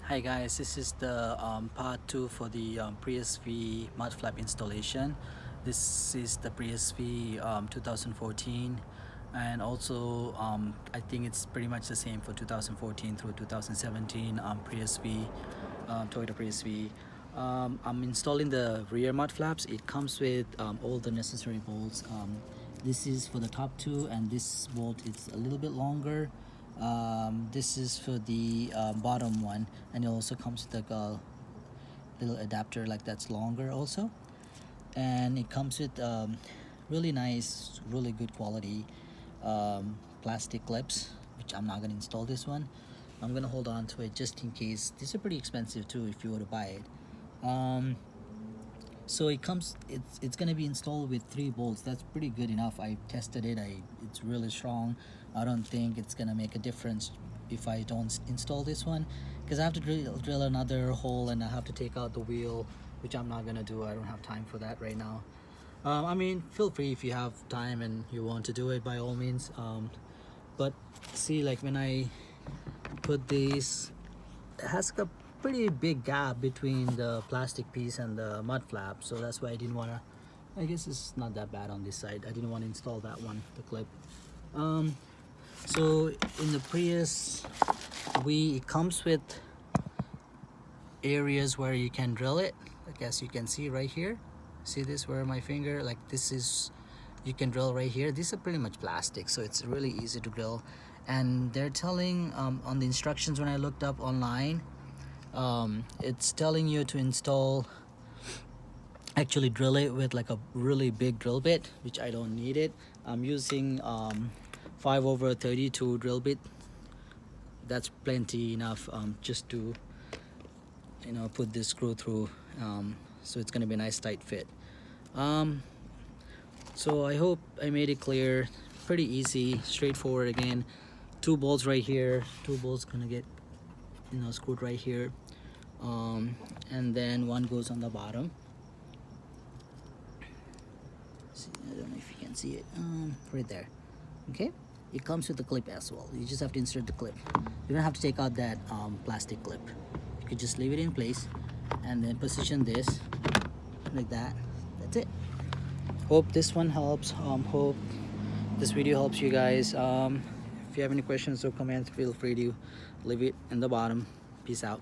Hi guys, this is the part 2 for the Prius V mud flap installation. This is the Prius V 2014, and also I think it's pretty much the same for 2014 through 2017 Prius V, Toyota Prius V. I'm installing the rear mud flaps. It comes with all the necessary bolts. This is for the top two, and this bolt is a little bit longer. This is for the bottom one, and it also comes with like a little adapter like that's longer also, and it comes with really nice, really good quality plastic clips, which I'm not gonna install this one. I'm gonna hold on to it just in case. These are pretty expensive too if you were to buy it. So it's gonna be installed with 3 bolts. That's pretty good enough. I tested it. It's really strong. I don't think it's gonna make a difference if I don't install this one, because I have to drill another hole, and I have to take out the wheel, which I'm not gonna do. I don't have time for that right now. I mean, feel free if you have time and you want to do it, by all means. But see, like when I put these, it has a pretty big gap between the plastic piece and the mud flap, so that's why I didn't want to. I guess it's not that bad on this side. I didn't want to install that one, the clip. So in the Prius, it comes with areas where you can drill it, like as you can see right here. See this, where my finger, like this is, you can drill right here. These are pretty much plastic, so it's really easy to drill. And they're telling on the instructions when I looked up online, it's telling you to actually drill it with like a really big drill bit, which I don't need it. I'm using 5/32 drill bit. That's plenty enough just to put this screw through, so it's gonna be a nice tight fit. So I hope I made it clear. Pretty easy, straightforward. Again, 2 bolts right here, 2 bolts gonna get screwed right here, and then one goes on the bottom. See, I don't know if you can see it, right there. Okay, it comes with the clip as well. You just have to insert the clip. You don't have to take out that plastic clip. You could just leave it in place and then position this like that. That's it. Hope this one helps. Hope this video helps you guys. If you have any questions or comments, feel free to leave it in the bottom. Peace out.